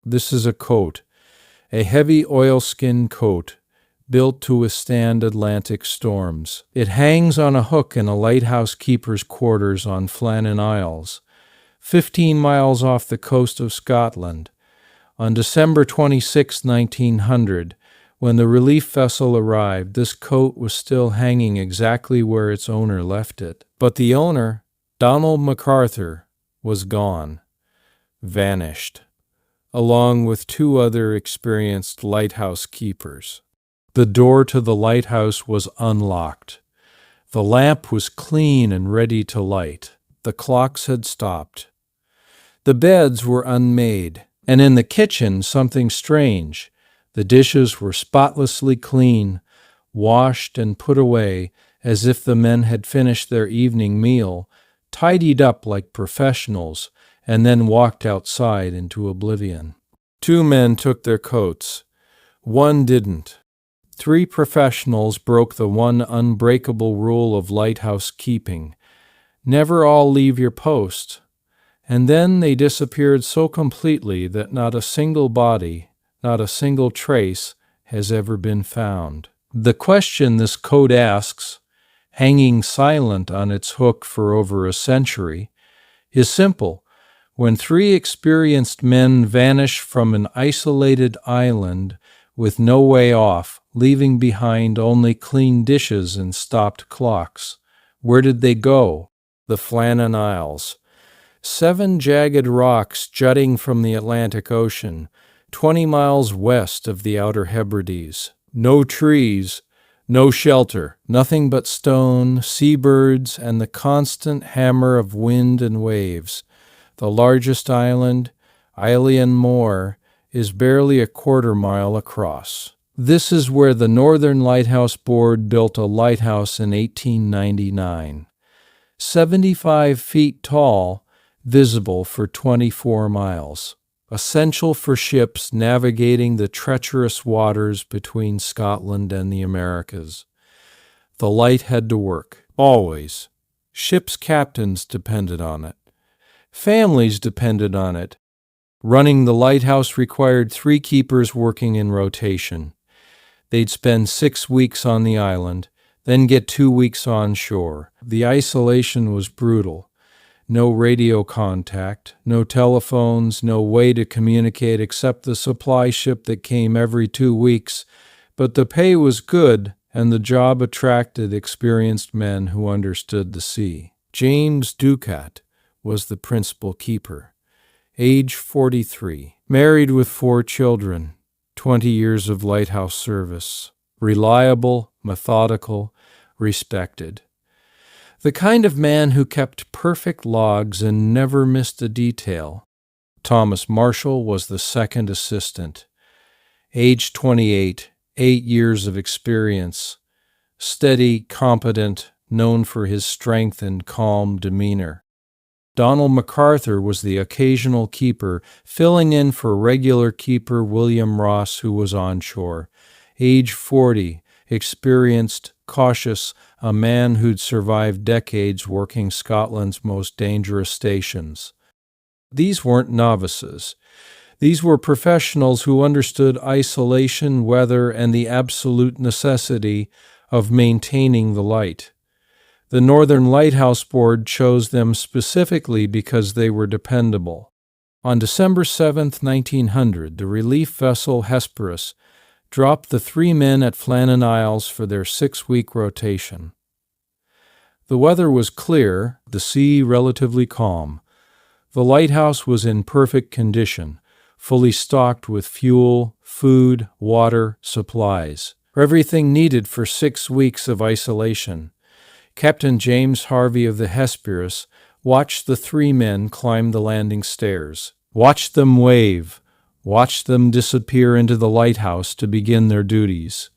This is a coat, a heavy oilskin coat, built to withstand Atlantic storms. It hangs on a hook in a lighthouse keeper's quarters on Flannan Isles, 15 miles off the coast of Scotland. On December 26, 1900, when the relief vessel arrived, this coat was still hanging exactly where its owner left it. But the owner, Donald MacArthur, was gone, vanished, along with 2 other experienced lighthouse keepers. The door to the lighthouse was unlocked. The lamp was clean and ready to light. The clocks had stopped. The beds were unmade, and in the kitchen something strange. The dishes were spotlessly clean, washed and put away as if the men had finished their evening meal, tidied up like professionals, and then walked outside into oblivion. 2 men took their coats. 1 didn't. 3 professionals broke the one unbreakable rule of lighthouse keeping: never all leave your post. And then they disappeared so completely that not a single body, not a single trace, has ever been found. The question this coat asks, hanging silent on its hook for over a century, is simple. When 3 experienced men vanish from an isolated island with no way off, leaving behind only clean dishes and stopped clocks, where did they go? The Flannan Isles. 7 jagged rocks jutting from the Atlantic Ocean, 20 miles west of the Outer Hebrides. No trees, no shelter, nothing but stone, seabirds, and the constant hammer of wind and waves. The largest island, Eilean Moor, is barely a quarter-mile across. This is where the Northern Lighthouse Board built a lighthouse in 1899. 75 feet tall, visible for 24 miles. Essential for ships navigating the treacherous waters between Scotland and the Americas. The light had to work, always. Ships' captains depended on it. Families depended on it. Running the lighthouse required 3 keepers working in rotation. They'd spend 6 weeks on the island, then get 2 weeks on shore. The isolation was brutal. No radio contact, no telephones, no way to communicate except the supply ship that came every 2 weeks. But the pay was good, and the job attracted experienced men who understood the sea. James Ducat was the principal keeper. Age 43, married with 4 children, 20 years of lighthouse service. Reliable, methodical, respected. The kind of man who kept perfect logs and never missed a detail. Thomas Marshall was the second assistant. Age 28, 8 years of experience. Steady, competent, known for his strength and calm demeanor. Donald MacArthur was the occasional keeper, filling in for regular keeper William Ross, who was on shore. Age 40, experienced, cautious, a man who'd survived decades working Scotland's most dangerous stations. These weren't novices. These were professionals who understood isolation, weather, and the absolute necessity of maintaining the light. The Northern Lighthouse Board chose them specifically because they were dependable. On December 7, 1900, the relief vessel Hesperus dropped the 3 men at Flannan Isles for their 6-week rotation. The weather was clear, the sea relatively calm. The lighthouse was in perfect condition, fully stocked with fuel, food, water, supplies. Everything needed for 6 weeks of isolation. Captain James Harvey of the Hesperus watched the 3 men climb the landing stairs, watched them wave, watched them disappear into the lighthouse to begin their duties.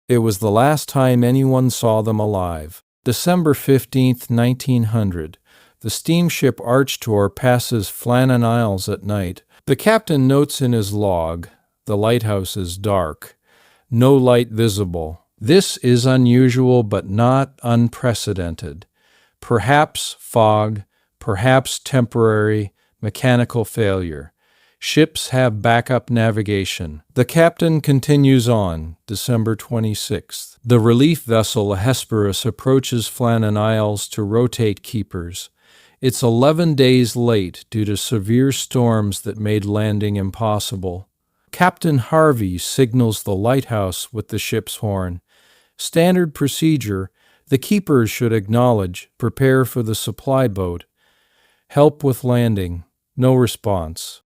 It was the last time anyone saw them alive. December 15, 1900. The steamship Archtor passes Flannan Isles at night. The captain notes in his log, "The lighthouse is dark. No light visible. This is unusual but not unprecedented. Perhaps fog, perhaps temporary, mechanical failure. Ships have backup navigation. The captain continues on, December 26th. The relief vessel Hesperus approaches Flannan Isles to rotate keepers. It's 11 days late due to severe storms that made landing impossible. Captain Harvey signals the lighthouse with the ship's horn. Standard procedure, the keepers should acknowledge, prepare for the supply boat. Help with landing. No response.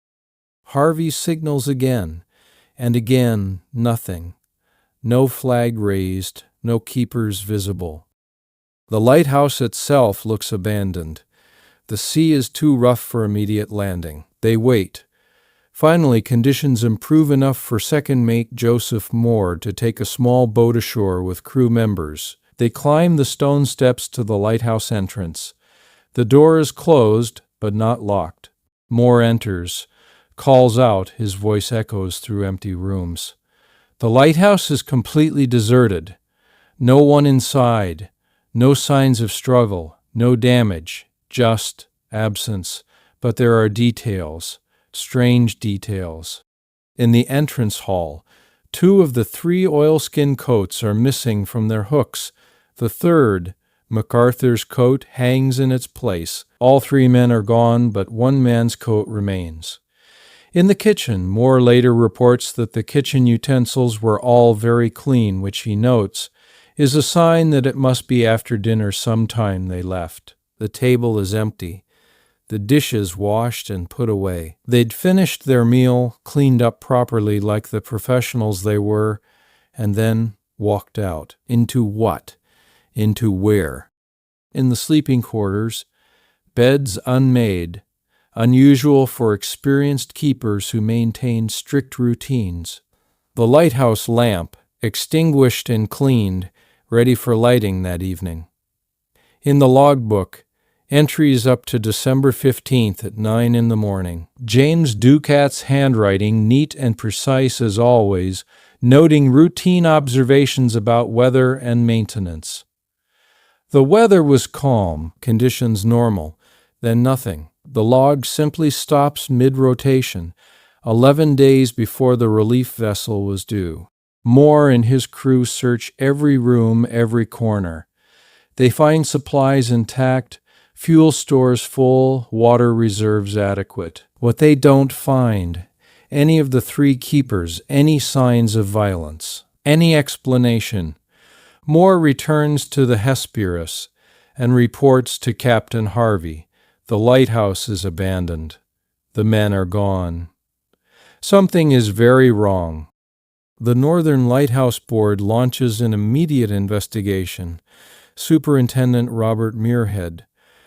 Harvey signals again, and again nothing. No flag raised, no keepers visible. The lighthouse itself looks abandoned. The sea is too rough for immediate landing. They wait. Finally, conditions improve enough for second mate Joseph Moore to take a small boat ashore with crew members. They climb the stone steps to the lighthouse entrance. The door is closed, but not locked. Moore enters, calls out, his voice echoes through empty rooms. The lighthouse is completely deserted. No one inside. No signs of struggle. No damage. Just absence. But there are details. Strange details. In the entrance hall, 2 of the 3 oilskin coats are missing from their hooks. The third, MacArthur's coat, hangs in its place. All 3 men are gone, but 1 man's coat remains. In the kitchen, Moore later reports that the kitchen utensils were all very clean, which he notes is a sign that it must be after dinner sometime they left. The table is empty. The dishes washed and put away. They'd finished their meal, cleaned up properly like the professionals they were, and then walked out. Into what? Into where? In the sleeping quarters, beds unmade, unusual for experienced keepers who maintain strict routines. The lighthouse lamp, extinguished and cleaned, ready for lighting that evening. In the logbook, entries up to December 15th at 9 in the morning. James Ducat's handwriting, neat and precise as always, noting routine observations about weather and maintenance. The weather was calm, conditions normal, then nothing. The log simply stops mid-rotation, 11 days before the relief vessel was due. Moore and his crew search every room, every corner. They find supplies intact, fuel stores full, water reserves adequate. What they don't find, any of the 3 keepers, any signs of violence, any explanation. Moore returns to the Hesperus and reports to Captain Harvey. The lighthouse is abandoned. The men are gone. Something is very wrong. The Northern Lighthouse Board launches an immediate investigation. Superintendent Robert Muirhead,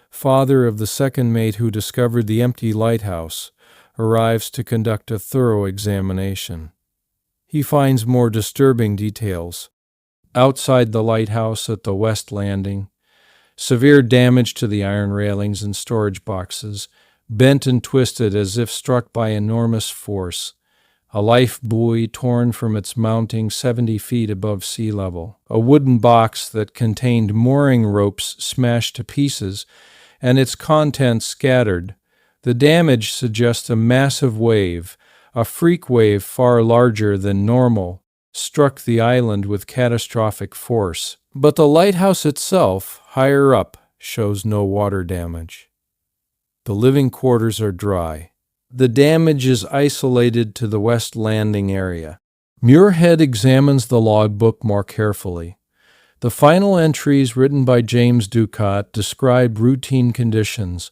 father of the second mate who discovered the empty lighthouse, arrives to conduct a thorough examination. He finds more disturbing details. Outside the lighthouse at the west landing, severe damage to the iron railings and storage boxes, bent and twisted as if struck by enormous force. A life buoy torn from its mounting 70 feet above sea level. A wooden box that contained mooring ropes smashed to pieces, and its contents scattered. The damage suggests a massive wave, a freak wave far larger than normal, struck the island with catastrophic force. But the lighthouse itself, higher up, shows no water damage. The living quarters are dry. The damage is isolated to the west landing area. Muirhead examines the logbook more carefully. The final entries written by James Ducat describe routine conditions,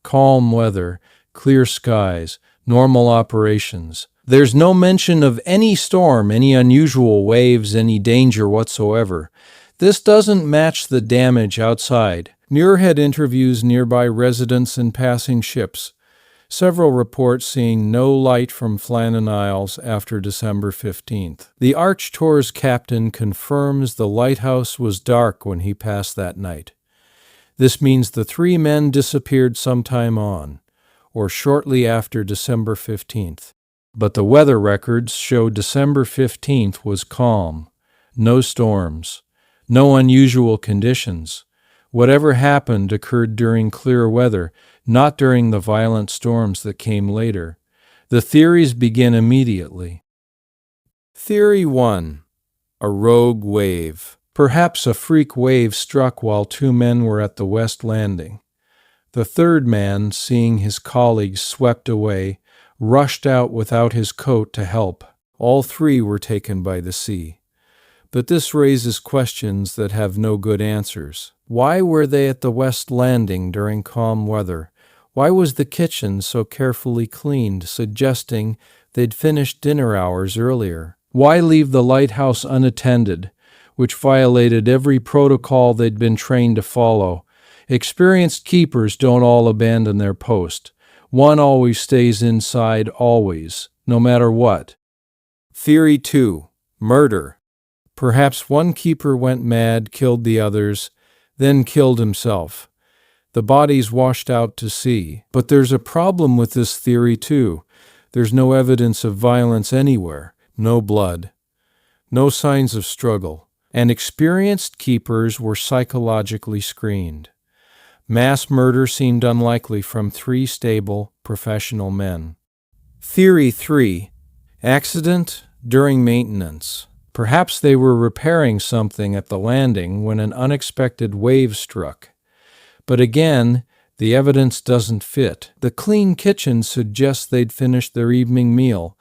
calm weather, clear skies, normal operations. There's no mention of any storm, any unusual waves, any danger whatsoever. This doesn't match the damage outside. Muirhead interviews nearby residents and passing ships. Several report seeing no light from Flannan Isles after December 15th. The Arch Tour's captain confirms the lighthouse was dark when he passed that night. This means the 3 men disappeared sometime on, or shortly after December 15th. But the weather records show December 15th was calm, no storms, no unusual conditions. Whatever happened occurred during clear weather, not during the violent storms that came later. The theories begin immediately. Theory 1. A rogue wave. Perhaps a freak wave struck while two men were at the West Landing. The third man, seeing his colleagues swept away, rushed out without his coat to help. All three were taken by the sea. But this raises questions that have no good answers. Why were they at the West Landing during calm weather? Why was the kitchen so carefully cleaned, suggesting they'd finished dinner hours earlier? Why leave the lighthouse unattended, which violated every protocol they'd been trained to follow? Experienced keepers don't all abandon their post. One always stays inside, always, no matter what. Theory 2. Murder. Perhaps one keeper went mad, killed the others, then killed himself. The bodies washed out to sea. But there's a problem with this theory too. There's no evidence of violence anywhere, no blood, no signs of struggle, and experienced keepers were psychologically screened. Mass murder seemed unlikely from three stable, professional men. Theory 3. Accident during maintenance. Perhaps they were repairing something at the landing when an unexpected wave struck. But again, the evidence doesn't fit. The clean kitchen suggests they'd finished their evening meal,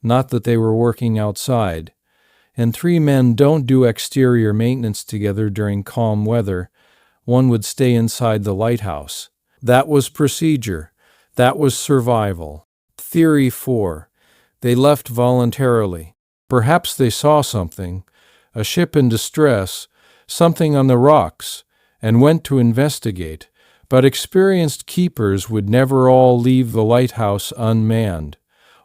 not that they were working outside. And three men don't do exterior maintenance together during calm weather. One would stay inside the lighthouse. That was procedure. That was survival. Theory 4. They left voluntarily. Perhaps they saw something, a ship in distress, something on the rocks, and went to investigate. But experienced keepers would never all leave the lighthouse unmanned.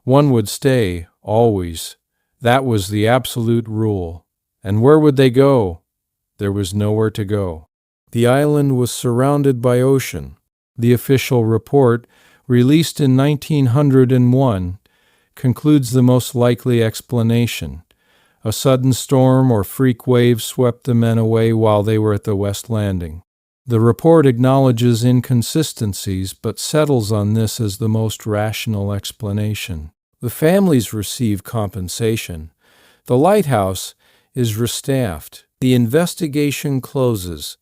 One would stay, always. That was the absolute rule. And where would they go? There was nowhere to go. The island was surrounded by ocean. The official report, released in 1901, concludes the most likely explanation. A sudden storm or freak wave swept the men away while they were at the West Landing. The report acknowledges inconsistencies but settles on this as the most rational explanation. The families receive compensation. The lighthouse is restaffed. The investigation closes.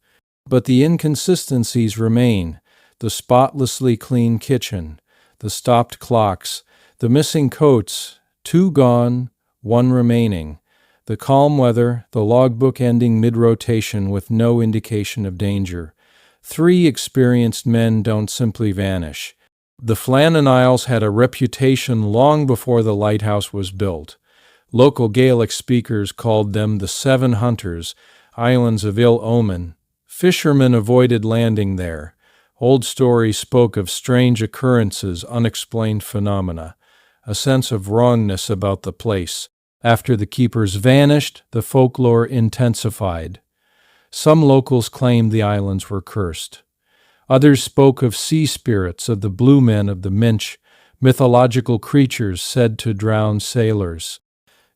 But the inconsistencies remain: the spotlessly clean kitchen, the stopped clocks, the missing coats, 2 gone, 1 remaining, the calm weather, the logbook ending mid-rotation with no indication of danger. 3 experienced men don't simply vanish. The Flannan Isles had a reputation long before the lighthouse was built. Local Gaelic speakers called them the 7 Hunters, islands of ill omen. Fishermen avoided landing there. Old stories spoke of strange occurrences, unexplained phenomena, a sense of wrongness about the place. After the keepers vanished, the folklore intensified. Some locals claimed the islands were cursed. Others spoke of sea spirits, of the blue men of the Minch, mythological creatures said to drown sailors.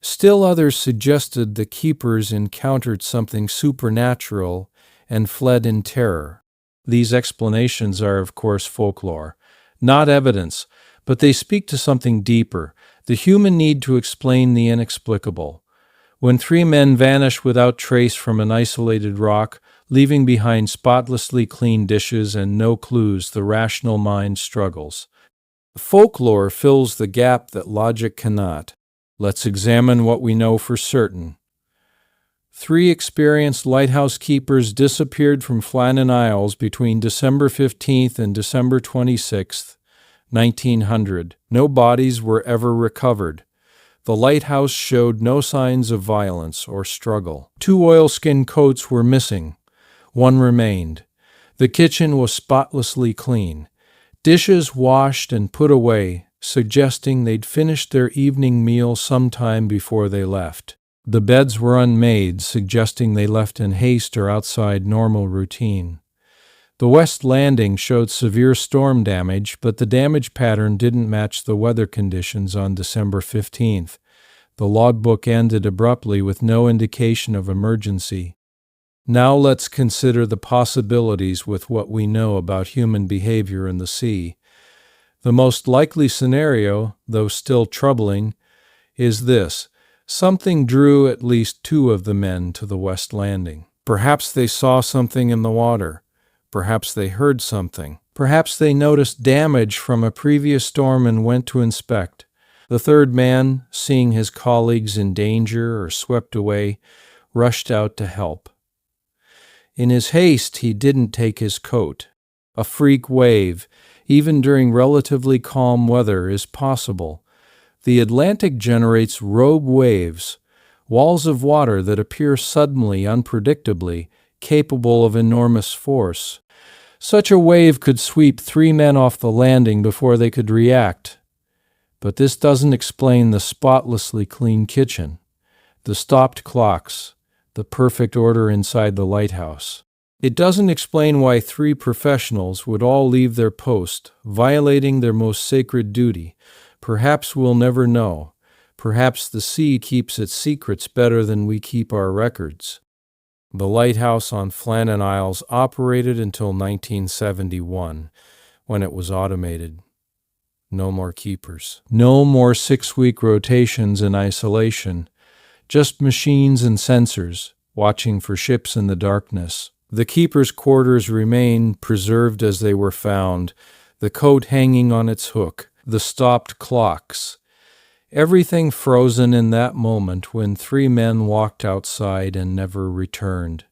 Still others suggested the keepers encountered something supernatural and fled in terror. These explanations are, of course, folklore, not evidence, but they speak to something deeper, the human need to explain the inexplicable. When 3 men vanish without trace from an isolated rock, leaving behind spotlessly clean dishes and no clues, the rational mind struggles. Folklore fills the gap that logic cannot. Let's examine what we know for certain. 3 experienced lighthouse keepers disappeared from Flannan Isles between December 15th and December 26th, 1900. No bodies were ever recovered. The lighthouse showed no signs of violence or struggle. 2 oilskin coats were missing. 1 remained. The kitchen was spotlessly clean. Dishes washed and put away, suggesting they'd finished their evening meal sometime before they left. The beds were unmade, suggesting they left in haste or outside normal routine. The West Landing showed severe storm damage, but the damage pattern didn't match the weather conditions on December 15th. The logbook ended abruptly with no indication of emergency. Now let's consider the possibilities with what we know about human behavior in the sea. The most likely scenario, though still troubling, is this. Something drew at least two of the men to the west landing. Perhaps they saw something in the water. Perhaps they heard something. Perhaps they noticed damage from a previous storm and went to inspect. The third man, seeing his colleagues in danger or swept away, rushed out to help. In his haste, he didn't take his coat. A freak wave, even during relatively calm weather, is possible. The Atlantic generates rogue waves, walls of water that appear suddenly, unpredictably, capable of enormous force. Such a wave could sweep three men off the landing before they could react. But this doesn't explain the spotlessly clean kitchen, the stopped clocks, the perfect order inside the lighthouse. It doesn't explain why three professionals would all leave their post, violating their most sacred duty. Perhaps we'll never know. Perhaps the sea keeps its secrets better than we keep our records. The lighthouse on Flannan Isles operated until 1971, when it was automated. No more keepers. No more 6-week rotations in isolation. Just machines and sensors, watching for ships in the darkness. The keeper's quarters remain preserved as they were found, the coat hanging on its hook, the stopped clocks. Everything frozen in that moment when three men walked outside and never returned.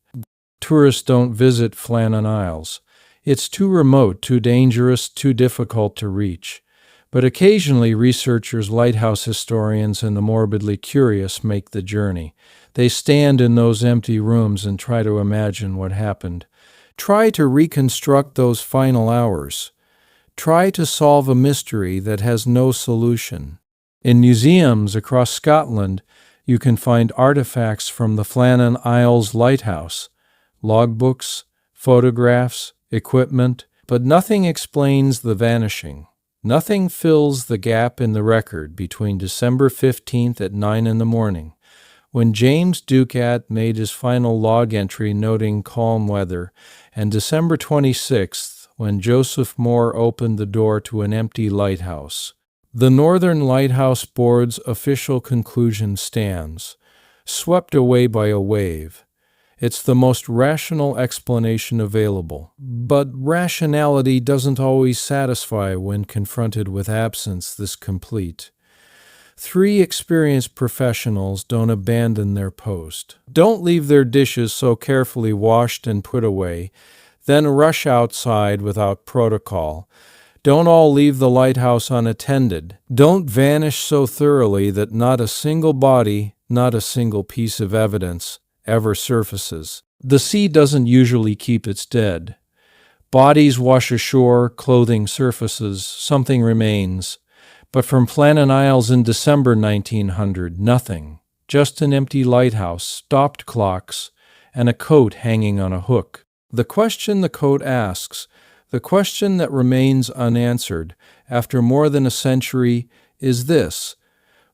Tourists don't visit Flannan Isles. It's too remote, too dangerous, too difficult to reach. But occasionally researchers, lighthouse historians, and the morbidly curious make the journey. They stand in those empty rooms and try to imagine what happened. Try to reconstruct those final hours. Try to solve a mystery that has no solution. In museums across Scotland, you can find artifacts from the Flannan Isles Lighthouse, logbooks, photographs, equipment, but nothing explains the vanishing. Nothing fills the gap in the record between December 15th at 9 in the morning, when James Ducat made his final log entry noting calm weather, and December 26th, when Joseph Moore opened the door to an empty lighthouse. The Northern Lighthouse Board's official conclusion stands, swept away by a wave. It's the most rational explanation available. But rationality doesn't always satisfy when confronted with absence this complete. Three experienced professionals don't abandon their post, don't leave their dishes so carefully washed and put away, then rush outside without protocol. Don't all leave the lighthouse unattended. Don't vanish so thoroughly that not a single body, not a single piece of evidence ever surfaces. The sea doesn't usually keep its dead. Bodies wash ashore, clothing surfaces, something remains. But from Flannan Isles in December 1900, nothing. Just an empty lighthouse, stopped clocks, and a coat hanging on a hook. The question the coat asks, the question that remains unanswered after more than a century, is this.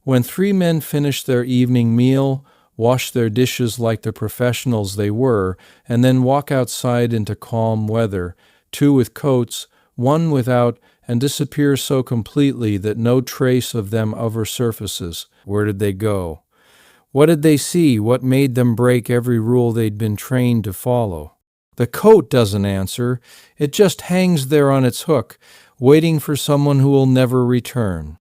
When three men finish their evening meal, wash their dishes like the professionals they were, and then walk outside into calm weather, two with coats, one without, and disappear so completely that no trace of them ever surfaces. Where did they go? What did they see? What made them break every rule they'd been trained to follow? The coat doesn't answer. It just hangs there on its hook, waiting for someone who will never return.